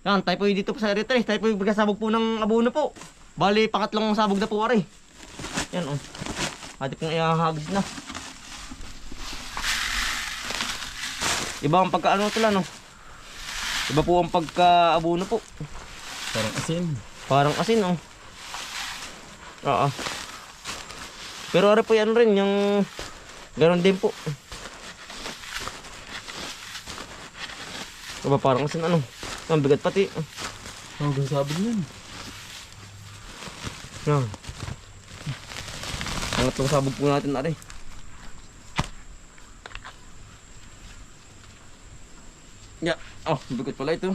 Yan, tayo po dito po sa area 3. Tayo po magkasabog po ng abono po. Bali, pangatlong sabog na po ari. Yan o. Ate pong ihahagis na. Iba ang pagkaano ito lang, no? Iba po ang pagka-abono po. Parang asin. Parang asin, oh. Oo. Pero ari po yan rin, yung ganoon din po. Iba parang asin, ano? Ang bigat pati. Hanggang sabog yan. Yan. Pangatlong sabog po natin, ari. Ya, oh, bigot pala ito.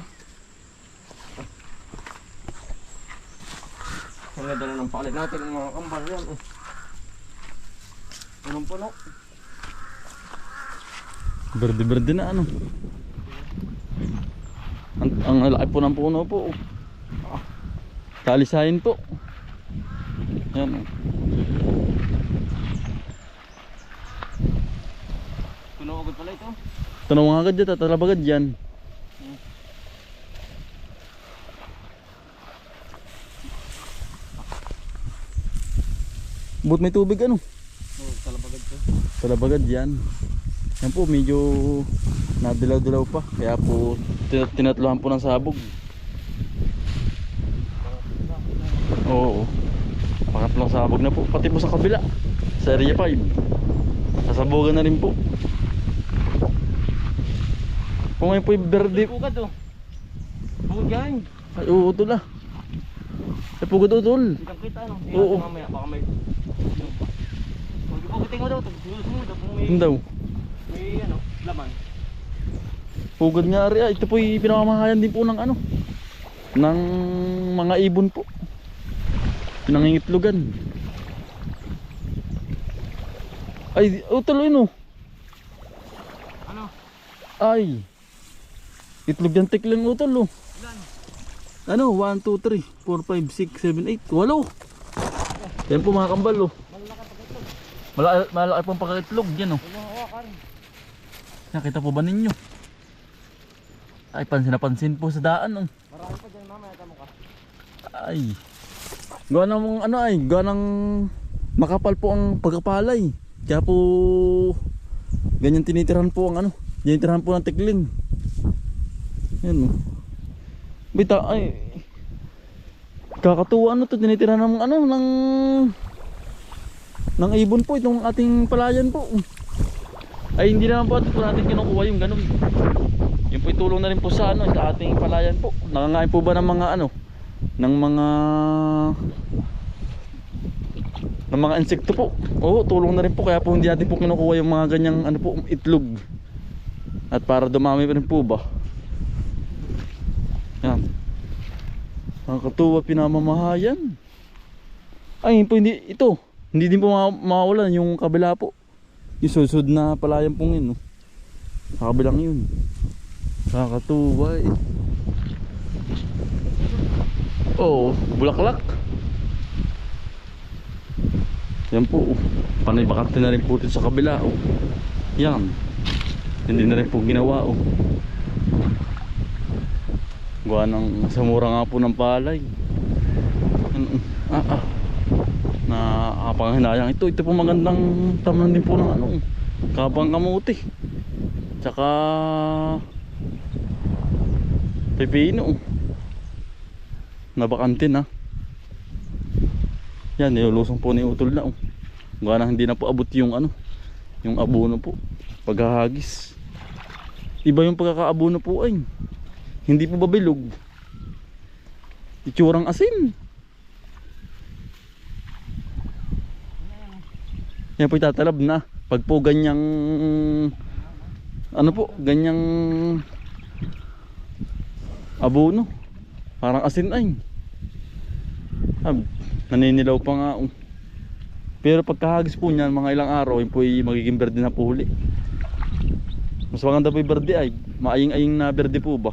Ang ganda na ng palit natin ng mga kambal yan. Oh. Punong-puno. Berde-berde na ano. Ang laki po ng puno po. Talisayin po. Yan. Puno agad pala ito. Tanong agad dyan, tatalabagad yan. But may tubig ano? Oh, talabagad to. Talabagad yan. Yan po medyo nadilaw-dilaw pa. Kaya po tinatluhan po ng sabog. Oo. Pangatlong sabog na po. Pati po sa kabila. Sa area 5. Sasabogan na rin po. Kung ngayon po yung berde. Pugad to. Pugad yan. Ay utol ah. Ay pugad utol. Hindi kang kita, no? Oo. Mamaya, baka may... Magpupugitin mo daw. Sumunod kung may... Hindi daw. May ano, laman. Pugad nga rin ah. Ito po yung pinamamahayan din po ng ano. Ng mga ibon po. Pinangingitlogan. Ay utol yun oh. Ano? Ay. Itlog yan tikling utol oh. Ilan? Ano? 1, 2, 3, 4, 5, 6, 7, 8, 8. Yan po mga kambal oh. Malaki pong pagkaitlog yan oh. Nakita po ba ninyo? Ay pansin na pansin po sa daan oh. Marami pa dyan, mamaya tamo ka. Ay. Gawa ng ano ay, gawa ng makapal po ang pagkapalay. Kaya po ganyan tinitirahan po ang ano, tinitirahan po ng tikling. Yan oh. Bita ay kakatuwa ano to, tinitirahan ng ano ng ibon po itong ating palayan po. Ay hindi naman po natin kinukuha yung ganun. Yung po itulong na rin po sa ano, sa ating palayan po. Nangangain po ba ng mga ano, ng mga insekto po. Oo, tulong na rin po. Kaya po hindi natin po kinukuha yung mga ganyang ano po, itlog. At para dumami pa rin po ba. Yan. Nakakatuwa pinamamahayan. Ay po hindi ito. Hindi din po mawawalan yung kabila po. Yung susud na palayan pong yun. No? Sa kabilang yun. Nakakatuwa eh. Oo, bulaklak. Yan po, panay bakante na rin po dito sa kabila oh. Yan. Hindi na rin po ginawa oh. Gawa ng sa mura nga po ng palay. Nakakapanginayang ito. Ito po magandang tamnan din po ng ano, kabang kamuti. Tsaka pepino. Nabakante na. Yan, nilulusong po ni utol na oh. Gawa na hindi na po abot yung ano, yung abono po paghahagis. Iba yung pagkakaabono po ay. Hindi po babilog. Itsurang asin. Yan po itatalab na. Pag po ganyang ano po, ganyang abono. Parang asin ay. Naninilaw pa nga. Pero pagkahagis po niyan, mga ilang araw, yun po ay magiging berde na po huli. Mas maganda po yung berde ay. Maaying-aying na berde po ba?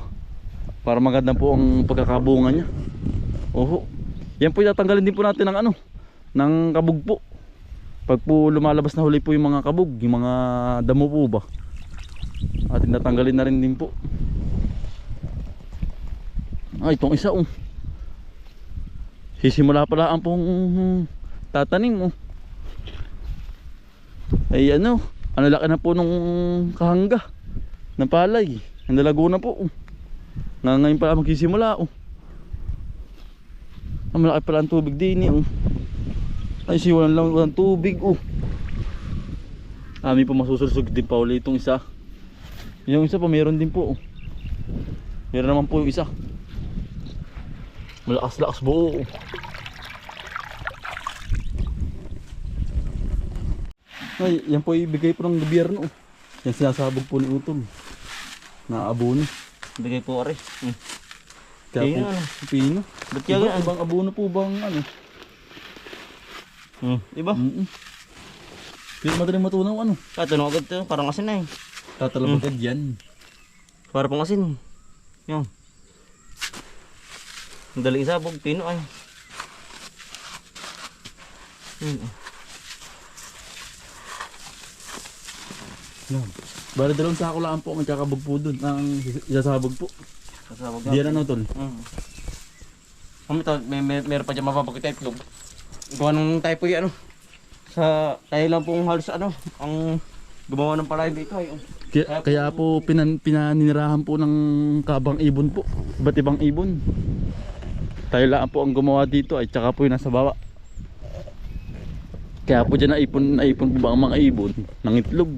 Para maganda po ang pagkakabunga niya. Oho. Yan po itatanggalin din po natin ng ano, ng kabog po. Pag po lumalabas na huli po yung mga kabog, yung mga damo po ba, atin natanggalin na rin din po. Ay, itong isa oh. Sisimula pala ang pong tatanim oh. Ay ano, ang laki na po nung kahangga ng palay. Ang nalago na po oh. Ngayon pala magsisimula oh. Ang malaki pala ang tubig din oh. Ay siwalan lang walang tubig oh. Kami po masusulsog din pa ulit itong isa. Yung isa pa mayroon din po oh. Meron naman po yung isa. Malakas-lakas buo oh. Ay, yan po ibigay po ng gobyerno oh. Yan sinasabog po ni Utol na abono. Bigay po ari. Kaya Pino, po, ano? pino. Ba't kaya ganyan? Ibang abono po bang ano? Diba? Pero madaling matunaw ano? Tunaw agad to. Parang asin na eh. Tatalab agad yan. Para pang asin. Yan. Ang daling sabog. Pino ay. Yan. Bali dalawang sako lang po magkakabog po doon. Ang isasabog po. Sasabog Di yan ano tol? Kami to, meron pa dyan mapapakita itlog. Gawa nung tayo po ano. Sa tayo lang pong halos ano. Ang gumawa ng palay dito ay. Kaya po pinaninirahan po ng kabang ibon po. Iba't ibang ibon. Tayo lang po ang gumawa dito ay tsaka po yung nasa baba. Kaya po dyan naipon po ba ang mga ibon ng itlog.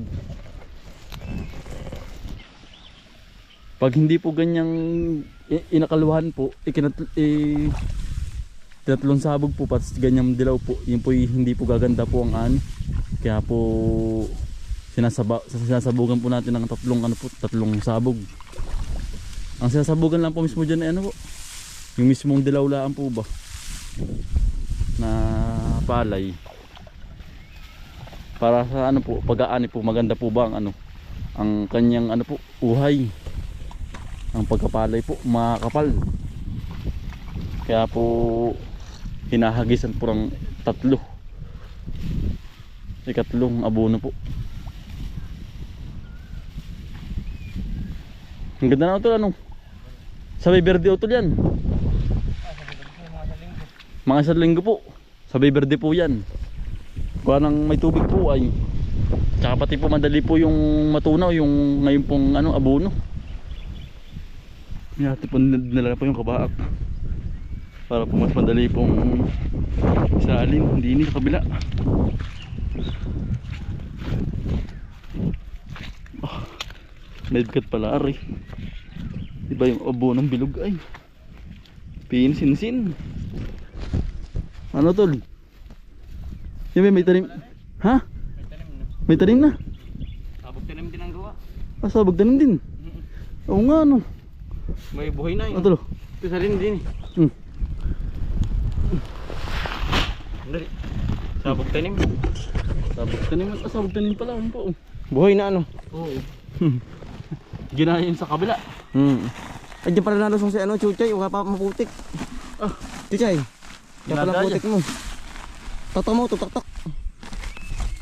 Pag hindi po ganyang inakaluhan po, tinatlong sabog po pati ganyang dilaw po, yun po hindi po gaganda po ang ano. Kaya po sinasabugan po natin ng tatlong sabog. Ang sinasabugan lang po mismo dyan ay ano po, yung mismong dilaw lang po ba na palay. Para sa ano po, pag-aani po maganda po ba ang ano, ang kanyang ano po, uhay. Ang pagkapalay po makakapal. Kaya po hinahagisan po ng ikatlong abono po. Ang ganda na utol ano. Sabay berde utol yan. Mga isang linggo po. Sabay berde po yan. Kuha ng may tubig po ay. Tsaka pati po madali po yung matunaw yung ngayon pong ano abono. Yati po nilala po yung kabaak para po mas madali pong isalin, hindi sa kabila. Medgat pala ari. Diba yung abo ng bilog ay pinsinsin. Ano tol? Yung may tanim. Ha? May tanim na? Sabog tanim din ang gawa. Ah, sabog tanim din? Oo nga no. May buhay na yun. Ano tol? Ito sa rin din eh. Dali. Sabog tanim. Sabog tanim pala ano po. Buhay na ano? Oo. Ginahin sa kabila. Ay dyan pala nalusong si ano, Chuchay. Huwag pa maputik. Chuchay. Dyan pala Ginagaya. putik mo. Tatak mo, tutak-tak.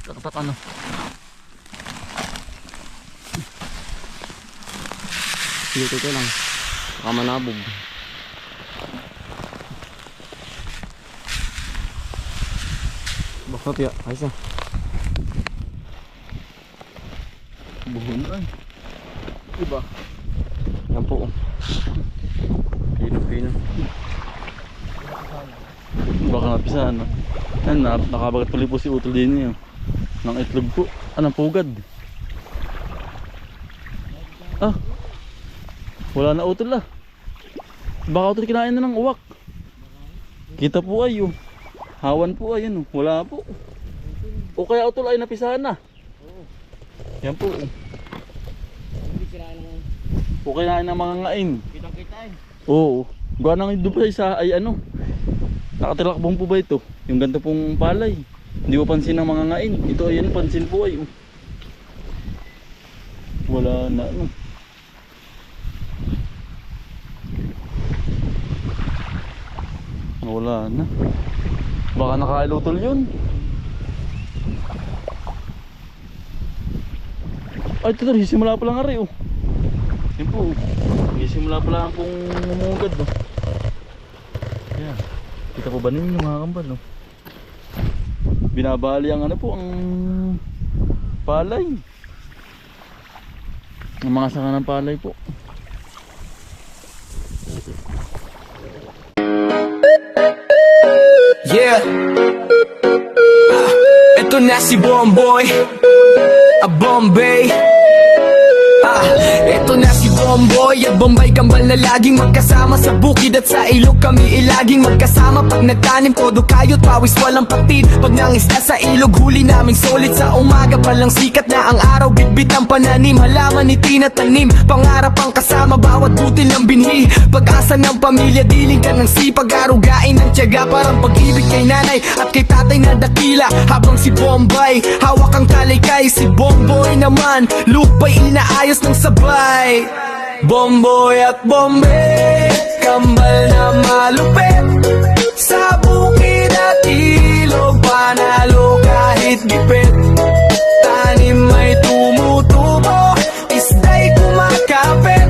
Taktak ano. Sige, ito lang. Baka manabog. Bakit ya? Ayos na. Buhon ay. Diba? Yan po. Pino. Baka napisa ano. Yan, nakabagat tuloy po si Utol din niya. Ng itlog po. Anong pugad? Ah. Wala na Utol ah. Baka Utol kinain na ng uwak. Kita po ay oh. Hawan po ay ano. Wala po. O kaya Utol ay napisahan na. Yan po. Hindi kinain ng... O kinain ng mga ngain. Kitang-kita eh. Oo. Gawa nang doon pa isa ay ano. Nakatilakbong po ba ito? Yung ganito pong palay. Hindi mo pansin ng mga ngain. Ito ayan pansin po ay. Wala na ano. Wala na. Baka nakailutol yun. Ay ito simula pa lang ari oh. Yan po. Simula pa lang pong umugad oh. Yan. Kita po ba ninyo mga kambal, no? Binabali ang ano po, ang palay. Ang mga sanga ng palay po. Yeah. Ito na si Bomboy, a Bombay. Ito na si Bomboy at Bombay Kambal na laging magkasama sa bukid at sa ilog. Kami laging magkasama pag nagtanim, todo kayot, pawis walang patid. Pag nangisda sa ilog, huli naming solid. Sa umaga palang sikat na ang araw, bitbit ang pananim, halaman ni tinatanim, pangarap ang kasama, bawat butil ng binhi. Pag-asa ng pamilya, diling ka ng sipag, arugain ng tiyaga, parang pag-ibig kay nanay at kay tatay na dakila. Habang si Bombay, hawak ang kalaykay, si Bomboy naman, lupay inaayos ng sabay. Bomboy at Bombay, kambal na malupit, sa bukid at ilog, panalo kahit gipit. Tanim may tumutubo, isda'y kumakapit.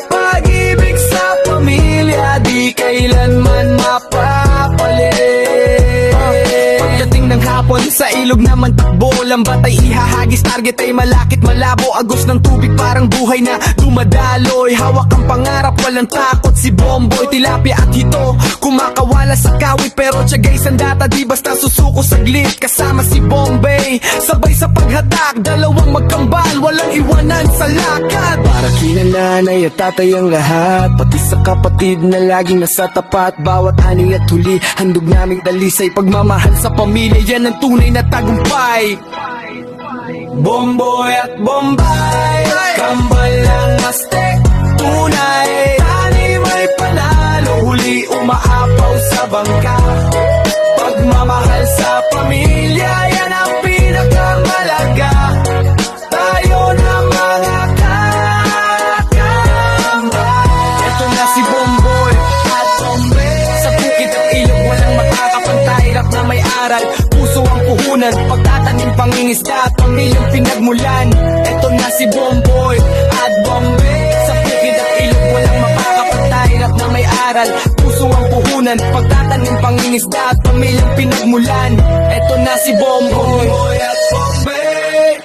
Pag-ibig sa pamilya, di kailanman mapapalit. Pagdating ng hapon, sa ilog naman takbo, lambat ay ihahagis, target ay malakit malabo. Agos ng tubig parang buhay na dumadaloy, hawak ang pangarap, walang takot. Si Bomboy, tilapia at hito, kumakawala sa kawit, pero tiyagay sandata, di basta susuko saglit. Kasama si Bombay, sabay sa paghatak, dalawang magkambal, walang iwanan sa lakad. Para kina nanay at tatay ang lahat, pati sa kapatid na laging nasa tapat. Bawat ani at huli, handog naming dalisay, pagmamahal sa pamilya, yan ang tunay na tagumpay. Bomboy at Bombay, kambal ng astek, tunay. Tanim ay panalo, huli umaapaw sa bangka. Pagmamahal sa pamilya, yan ang pinakamalaga. Tayo na mga kakambal. Ito na si Bomboy at Bombay, sa bukid at ilog walang makakapantay. Rap na may aral, puso ang puhunan, pagtatanim pangingisda at pamilyang pinagmulan. Ito na si Bomboy at Bombay, sa bukid at ilog walang makakapantay. Rap na may aral, puso ang puhunan, pagtatanim pangingisda at pamilyang pinagmulan. Ito na si Bomboy at Bombay.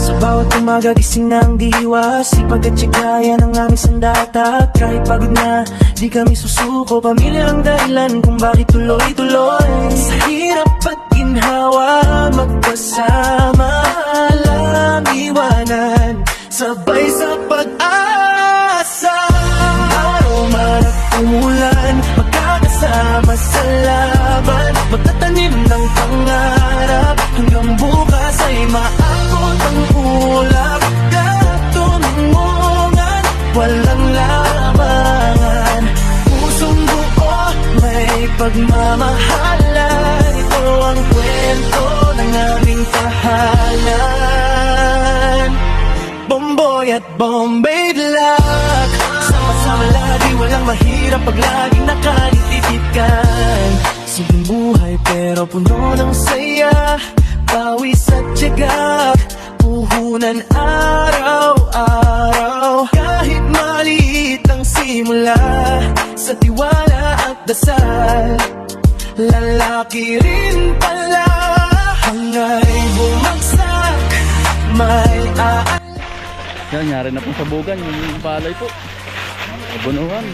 Sa bawat umaga gising ng diwa, sipag at tiyagayan ang aming sandata. Kahit pagod na, di kami susuko, pamilya ang dahilan kung bakit tuloy-tuloy. Sa hirap at ginhawa, magkasama, alam iwanan, sabay sa pag-asa. Araw man at umulan, magkakasama sa laban, magtatanim ng pangarap, hanggang bukas ay maabot ang ulap. Kahit tumingungan, walang labangan, pusong buo, may pagmamahalan. Ito ang kwento ng aming tahanan. Bomboy at Bombay luck, sama-sama lagi, walang mahirap pag laging nakalitipikan. Simpleng buhay pero puno ng saya, pawis at tiyaga, puhunan araw-araw. Kahit maliit ang simula, sa tiwala at dasal, lalaki rin pala. Hangay bumagsak, may Yan, nyari na pong sabugan yung palay po. Abunuhan.